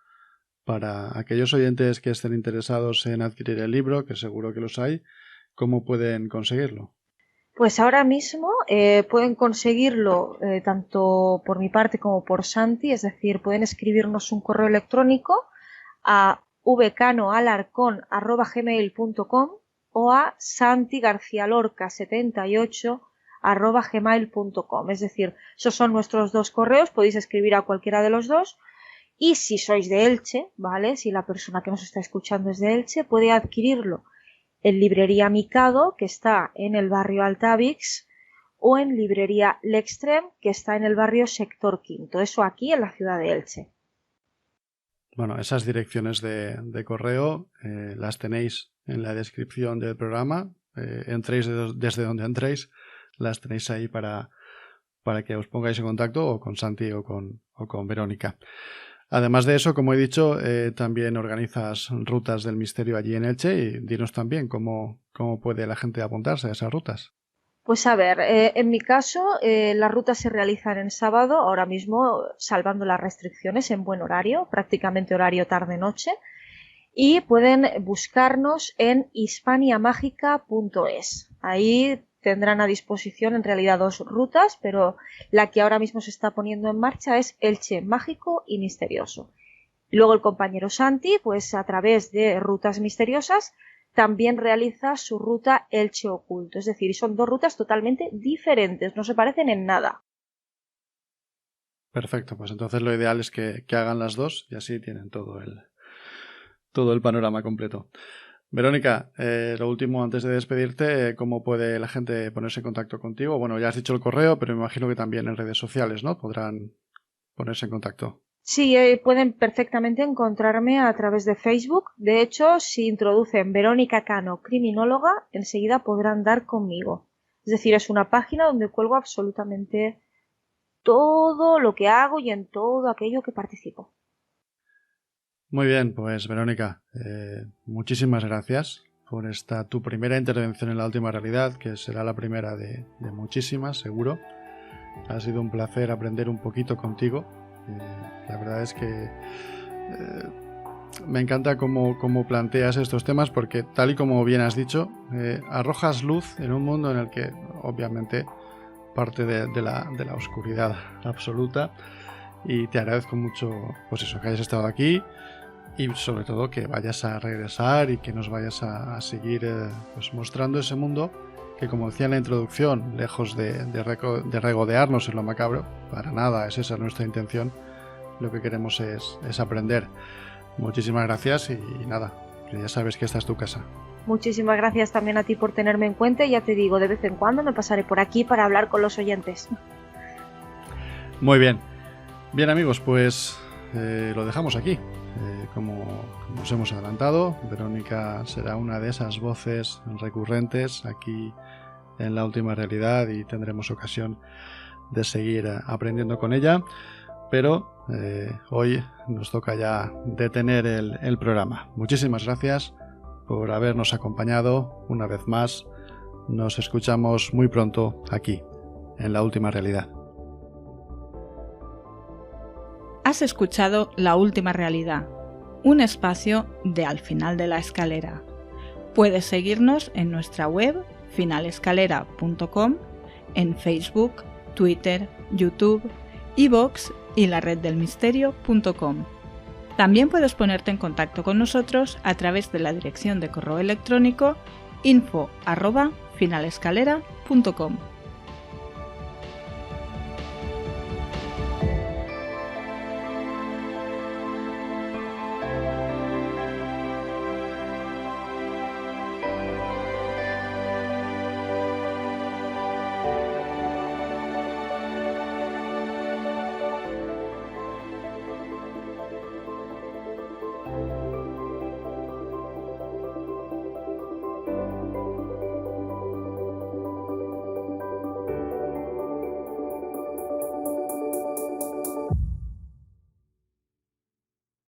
para aquellos oyentes que estén interesados en adquirir el libro, que seguro que los hay, ¿cómo pueden conseguirlo? Pues ahora mismo pueden conseguirlo tanto por mi parte como por Santi, es decir, pueden escribirnos un correo electrónico a vcanoalarcon@gmail.com o a santigarcialorca78@gmail.com. Es decir, esos son nuestros dos correos, podéis escribir a cualquiera de los dos. Y si sois de Elche, ¿vale? Si la persona que nos está escuchando es de Elche, puede adquirirlo en Librería Mikado, que está en el barrio Altavix, o en Librería L'Extrem, que está en el barrio Sector Quinto. Eso aquí en la ciudad de Elche. Bueno, esas direcciones de correo las tenéis en la descripción del programa. Entréis desde donde entréis, las tenéis ahí para que os pongáis en contacto o con Santi o con Verónica. Además de eso, como he dicho, también organizas rutas del misterio allí en Elche y dinos también cómo puede la gente apuntarse a esas rutas. Pues a ver, en mi caso las rutas se realizan en sábado, ahora mismo salvando las restricciones en buen horario, prácticamente horario tarde-noche. y pueden buscarnos en hispaniamagica.es. Ahí tendrán a disposición en realidad 2 rutas, pero la que ahora mismo se está poniendo en marcha es Elche Mágico y Misterioso. Luego el compañero Santi, pues a través de Rutas Misteriosas, también realiza su ruta Elche Oculto. Es decir, son 2 rutas totalmente diferentes, no se parecen en nada. Perfecto, pues entonces lo ideal es que hagan las 2 y así tienen todo el panorama completo. Verónica, lo último antes de despedirte, ¿cómo puede la gente ponerse en contacto contigo? Bueno, ya has dicho el correo, pero me imagino que también en redes sociales, ¿no? Podrán ponerse en contacto. Sí, pueden perfectamente encontrarme a través de Facebook. De hecho, si introducen Verónica Cano Criminóloga, enseguida podrán dar conmigo. Es decir, es una página donde cuelgo absolutamente todo lo que hago y en todo aquello que participo. Muy bien, pues Verónica, muchísimas gracias por esta tu primera intervención en La Última Realidad, que será la primera de muchísimas, seguro. Ha sido un placer aprender un poquito contigo. La verdad es que me encanta cómo planteas estos temas, porque tal y como bien has dicho, arrojas luz en un mundo en el que obviamente parte de la oscuridad absoluta, y te agradezco mucho pues eso, que hayas estado aquí y sobre todo que vayas a regresar y que nos vayas a seguir pues mostrando ese mundo que, como decía en la introducción, lejos de regodearnos en lo macabro, para nada es esa nuestra intención. Lo que queremos es aprender. Muchísimas gracias y nada, que ya sabes que esta es tu casa. Muchísimas gracias también a ti por tenerme en cuenta, y ya te digo, de vez en cuando me pasaré por aquí para hablar con los oyentes. Muy bien. Bien, amigos, pues lo dejamos aquí. Como nos hemos adelantado, Verónica será una de esas voces recurrentes aquí en La Última Realidad y tendremos ocasión de seguir aprendiendo con ella, pero hoy nos toca ya detener el programa. Muchísimas gracias por habernos acompañado una vez más. Nos escuchamos muy pronto aquí en La Última Realidad. Has escuchado La Última Realidad, un espacio de Al Final de la Escalera. Puedes seguirnos en nuestra web finalescalera.com, en Facebook, Twitter, YouTube, iVoox y la reddelmisterio.com. También puedes ponerte en contacto con nosotros a través de la dirección de correo electrónico info@finalescalera.com.